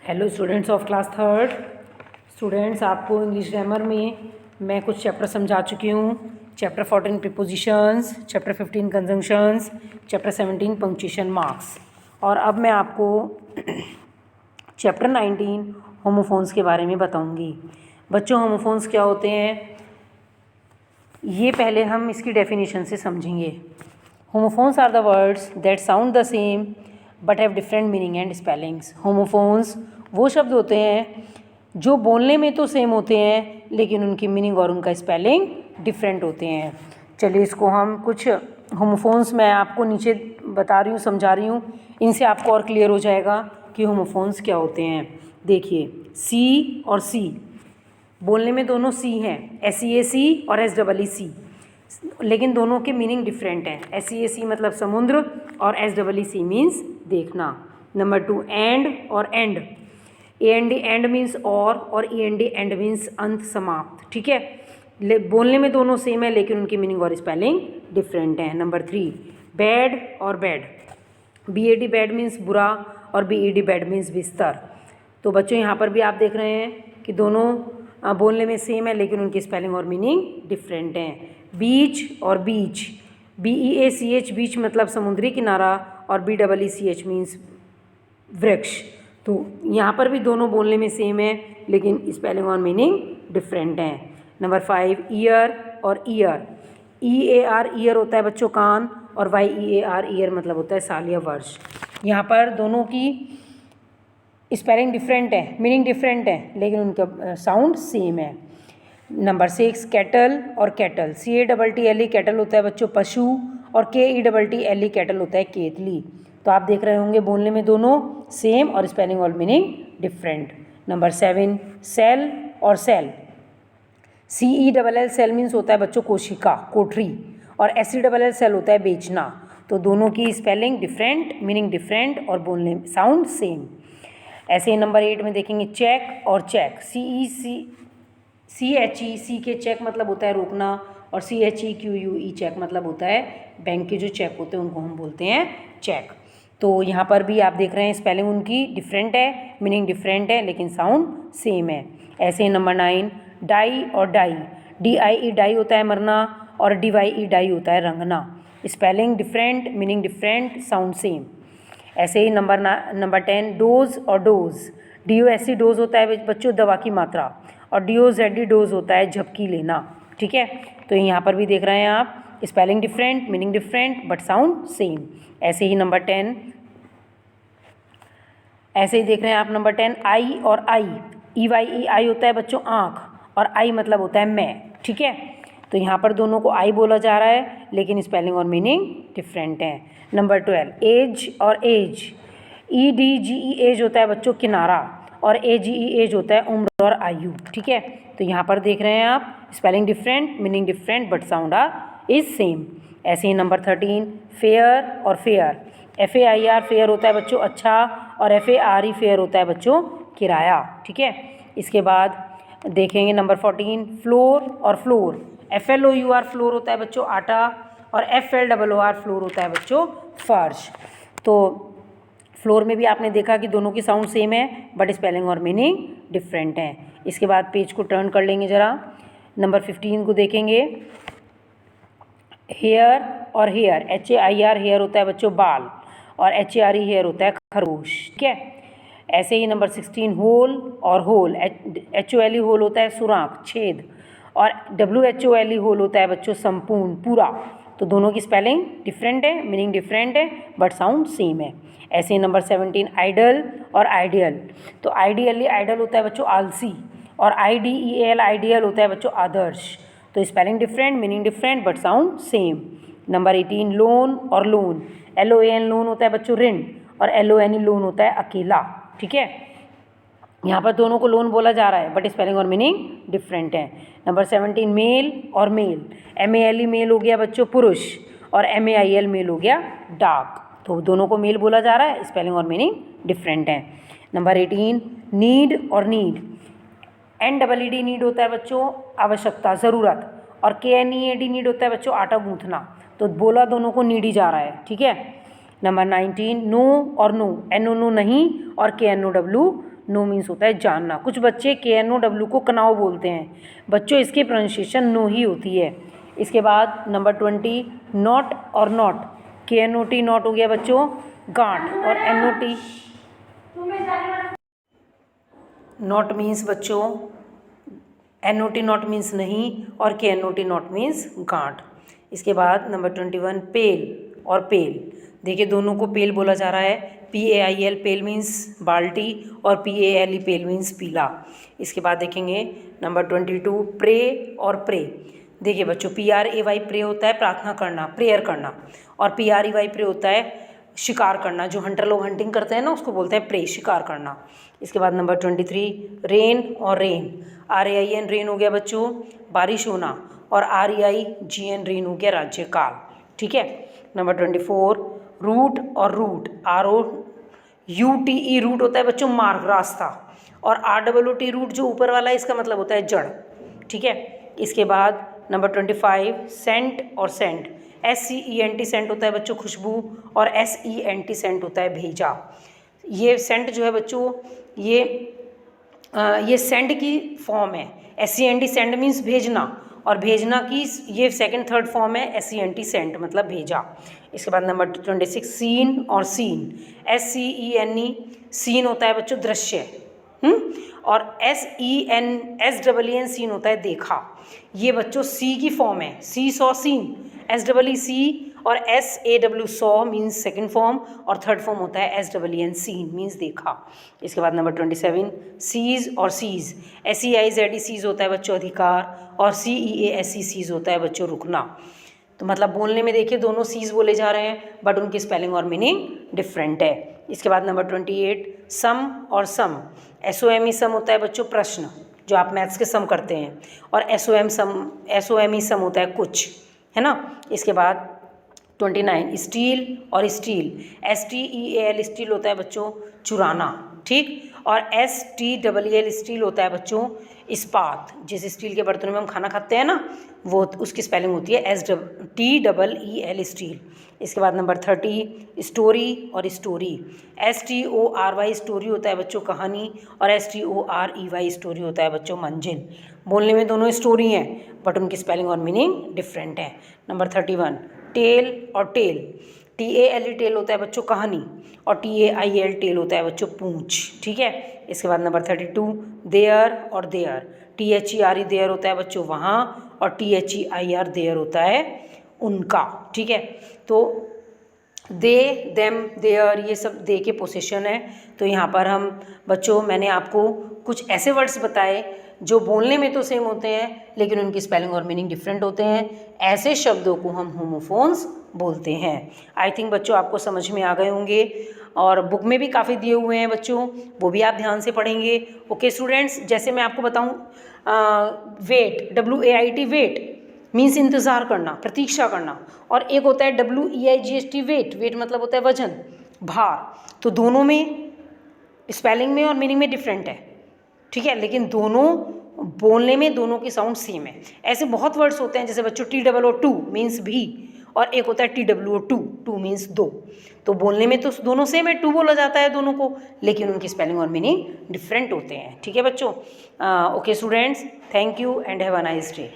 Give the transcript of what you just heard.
Hello students of class third. Students, आपको English grammar में मैं कुछ चैप्टर समझा चुकी हूँ। Chapter 14 prepositions, chapter 15 conjunctions, chapter 17 punctuation marks. और अब मैं आपको चैप्टर 19 होमोफोन्स के बारे में बताऊँगी। बच्चों, होमोफोन्स क्या होते हैं ये पहले हम इसकी डेफिनेशन से समझेंगे। Homophones are the words that sound the same but have different meaning and spellings. Homophones वो शब्द होते हैं जो बोलने में तो सेम होते हैं लेकिन उनकी मीनिंग और उनका स्पेलिंग डिफरेंट होते हैं। चलिए, इसको हम कुछ होमोफोन्स मैं आपको नीचे बता रही हूँ, समझा रही हूँ, इनसे आपको और क्लियर हो जाएगा कि होमोफोन्स क्या होते हैं। देखिए, सी और सी बोलने में दोनों सी हैं, SEAC और SEEC, लेकिन दोनों के मीनिंग डिफरेंट हैं। SEAC मतलब समुद्र और SEEC मीन्स देखना। नंबर 2, एंड और एंड। AND एंड मीन्स और END एंड मीन्स अंत, समाप्त। ठीक है, बोलने में दोनों सेम है लेकिन उनकी मीनिंग और स्पेलिंग डिफरेंट है। नंबर 3, बैड और बैड। BAD बैड मीन्स बुरा और BED बैड मीन्स बिस्तर। तो बच्चों, यहाँ पर भी आप देख रहे हैं कि दोनों बोलने में सेम है लेकिन उनकी स्पेलिंग और मीनिंग डिफरेंट हैं। बीच और बीच, BEACH बीच मतलब समुद्री किनारा और BEECH मीन्स वृक्ष। तो यहाँ पर भी दोनों बोलने में सेम है लेकिन स्पेलिंग और मीनिंग डिफरेंट हैं। नंबर 5, ईयर और ईयर। EAR ईयर होता है बच्चों कान और YEAR ईयर मतलब होता है साल या वर्ष। यहाँ पर दोनों की स्पेलिंग डिफरेंट है, मीनिंग डिफरेंट है लेकिन उनका साउंड सेम है। नंबर 6, कैटल और कैटल। CATTLE कैटल होता है बच्चों पशु और KETTLE कैटल होता है केतली। तो आप देख रहे होंगे बोलने में दोनों सेम और स्पेलिंग और मीनिंग डिफरेंट। नंबर 7, सेल और सेल। CELL सेल मीन्स होता है बच्चों कोशिका, कोठरी, और SELL सेल होता है बेचना। तो दोनों की स्पेलिंग डिफरेंट, मीनिंग डिफरेंट और बोलने में साउंड सेम। ऐसे ही नंबर 8 में देखेंगे चेक और चेक। CHE के चेक मतलब होता है रोकना और CHEQUE चेक मतलब होता है बैंक के जो चेक होते हैं उनको हम बोलते हैं चेक। तो यहाँ पर भी आप देख रहे हैं स्पेलिंग उनकी डिफरेंट है, मीनिंग डिफरेंट है लेकिन साउंड सेम है। ऐसे ही नंबर 9, डाई और डाई। DIE डाई होता है मरना और DYE डाई होता है रंगना। Spelling different, meaning different, sound same. ऐसे ही नंबर 10, डोज और डोज। DOSE डोज होता है बच्चों दवा की मात्रा और DOZD डोज होता है झपकी लेना। ठीक है, तो यहाँ पर भी देख रहे हैं आप spelling different, meaning different but sound same. ऐसे ही नंबर 10, ऐसे ही देख रहे हैं आप नंबर 10, आई और आई। EYE आई होता है बच्चों आँख और आई मतलब होता है मैं। ठीक है, तो यहाँ पर दोनों को आई बोला जा रहा है लेकिन स्पेलिंग और मीनिंग डिफरेंट है। नंबर 12, एज और एज। EDGE एज होता है बच्चों किनारा और AGE एज होता है उम्र और आयु। ठीक है, तो यहाँ पर देख रहे हैं आप spelling different, meaning different but sound is same. ऐसे ही नंबर 13, फेयर और फेयर। FAIR फेयर होता है बच्चों अच्छा और FARE फेयर होता है बच्चों किराया। ठीक है, इसके बाद देखेंगे नंबर 14, फ्लोर और फ्लोर। FLOUR फ्लोर होता है बच्चों आटा और FLOOR फ्लोर होता है बच्चों फर्श। तो फ्लोर में भी आपने देखा कि दोनों की साउंड सेम है बट स्पेलिंग और मीनिंग डिफरेंट है। इसके बाद पेज को टर्न कर लेंगे ज़रा, नंबर 15 को देखेंगे। हेयर और हेयर। HAIR हेयर होता है बच्चों बाल और HARE हेयर होता है खरगोश। ठीक है, ऐसे ही नंबर 16, होल और होल। HOLE होल होता है सुराख, छेद, और WHOLE होल होता है बच्चों संपूर्ण, पूरा। तो दोनों की स्पेलिंग डिफरेंट है, मीनिंग डिफरेंट है बट साउंड सेम है। ऐसे ही नंबर 17, आइडल और आइडियल। तो आइडियली आइडल होता है बच्चों आलसी और IDEAL आइडियल होता है बच्चों आदर्श। तो spelling different, meaning different but sound same. Number 18, loan और लोन। LOAN लोन होता है बच्चों ऋण और LONE लोन होता है अकेला। ठीक है, यहाँ पर दोनों को लोन बोला जा रहा है बट स्पेलिंग और मीनिंग डिफरेंट है। नंबर 17, मेल और मेल। MALE मेल हो गया बच्चों पुरुष और MAIL मेल हो गया डाक। तो दोनों को मेल बोला जा रहा है, स्पेलिंग और मीनिंग डिफरेंट है। नंबर 18, नीड और नीड। NEED नीड होता है बच्चों आवश्यकता, ज़रूरत, और KNEAD नीड होता है बच्चों आटा गूँथना। तो बोला दोनों को नीडी जा रहा है। ठीक है, नंबर 19, नो और नो। NO नो नहीं और KNOW नो मीन्स होता है जानना। कुछ बच्चे KNOW को कनाव बोलते हैं, बच्चों इसकी प्रोनाउंसिएशन नो ही होती है। इसके बाद नंबर 20 नॉट और नॉट, KNOT नॉट हो गया बच्चों गांठ, और NOT नॉट मीन्स बच्चों NOT नॉट मीन्स नहीं, और KNOT नॉट मीन्स गांठ। इसके बाद नंबर 21 पेल और पेल, देखिए दोनों को पेल बोला जा रहा है। PAIL पेल मीन्स बाल्टी, और PALE पेल मीन्स पीला। इसके बाद देखेंगे नंबर 22 प्रे और प्रे, देखिए बच्चों PRAY प्रे होता है प्रार्थना करना, प्रेयर करना, और PREY प्रे होता है शिकार करना, जो हंटर लोग हंटिंग करते हैं ना उसको बोलते हैं प्रे, शिकार करना। इसके बाद नंबर 23 रेन और रेन, RAIN रेन हो गया बच्चों बारिश होना, और REIGN रेन हो गया राज्यकाल, ठीक है। नंबर 24 रूट और रूट, ROUTE रूट होता है बच्चों मार्ग रास्ता, और ROOT रूट जो ऊपर वाला है इसका मतलब होता है जड़, ठीक है। इसके बाद नंबर 25 सेंट और सेंट, SCENT सेंट होता है बच्चों खुशबू, और SENT सेंट होता है भेजा। ये सेंट जो है बच्चों ये सेंड की फॉर्म है, SCENT सेंड मीन्स भेजना, और भेजना की ये सेकंड थर्ड फॉर्म है SCENT सेंट मतलब भेजा। इसके बाद नंबर 26 सीन और सीन, SCENE सीन होता है बच्चों दृश्य, और SEN सीन होता है देखा। ये बच्चों सी की फॉर्म है, सी सॉ सीन, SEEC, और SAW saw means second form, और थर्ड फॉर्म होता है SEN सीन मीन्स देखा। इसके बाद नंबर 27 सीज और सीज, SEIZE सीज होता है बच्चों अधिकार, और CEASE सीज होता है बच्चों रुकना। तो मतलब बोलने में देखिए दोनों सीज बोले जा रहे हैं, बट उनकी स्पेलिंग और मीनिंग डिफरेंट है। इसके बाद नंबर 28 सम और सम, SOME सम होता है बच्चों प्रश्न, जो आप मैथ्स के सम करते हैं, और SOME सम होता है कुछ, है ना। इसके बाद 29 स्टील और स्टील, STEAL स्टील होता है बच्चों चुराना, ठीक, और STEEL स्टील होता है बच्चों इस्पात, जिस स्टील के बर्तनों में हम खाना खाते हैं ना वो, उसकी स्पेलिंग होती है STEEL स्टील। इसके बाद नंबर 30 स्टोरी और स्टोरी, STORY स्टोरी होता है बच्चों कहानी, और STOREY स्टोरी होता है बच्चों मंजिल। बोलने में दोनों स्टोरी हैं, बट उनकी स्पेलिंग और मीनिंग डिफरेंट है। नंबर 31 टेल और टेल, TALE टेल होता है बच्चों कहानी, और TAIL टेल होता है बच्चों पूंछ, ठीक है। इसके बाद नंबर 32 देयर और देयर, THERE देयर होता है बच्चों वहाँ, और THEIR देयर होता है उनका, ठीक है। तो दे देम देयर ये सब दे के पोसेशन है। तो यहाँ पर हम बच्चों मैंने आपको कुछ ऐसे वर्ड्स बताए जो बोलने में तो सेम होते हैं लेकिन उनकी स्पेलिंग और मीनिंग डिफरेंट होते हैं। ऐसे शब्दों को हम होमोफोन्स बोलते हैं। आई थिंक बच्चों आपको समझ में आ गए होंगे, और बुक में भी काफ़ी दिए हुए हैं बच्चों, वो भी आप ध्यान से पढ़ेंगे। ओके स्टूडेंट्स, जैसे मैं आपको बताऊँ वेट, WAIT वेट मीन्स इंतज़ार करना, प्रतीक्षा करना, और एक होता है WEIGHT वेट, वेट मतलब होता है वजन, भार। तो दोनों में स्पेलिंग में और मीनिंग में डिफरेंट है, ठीक है, लेकिन दोनों बोलने में दोनों की साउंड सेम है। ऐसे बहुत वर्ड्स होते हैं जैसे बच्चों TOO मीन्स भी, और एक होता है TWO टू मीन्स दो। तो बोलने में तो दोनों सेम है, टू बोला जाता है दोनों को, लेकिन उनकी स्पेलिंग और मीनिंग डिफरेंट होते हैं, ठीक है बच्चों। Okay students, thank you and have a nice day.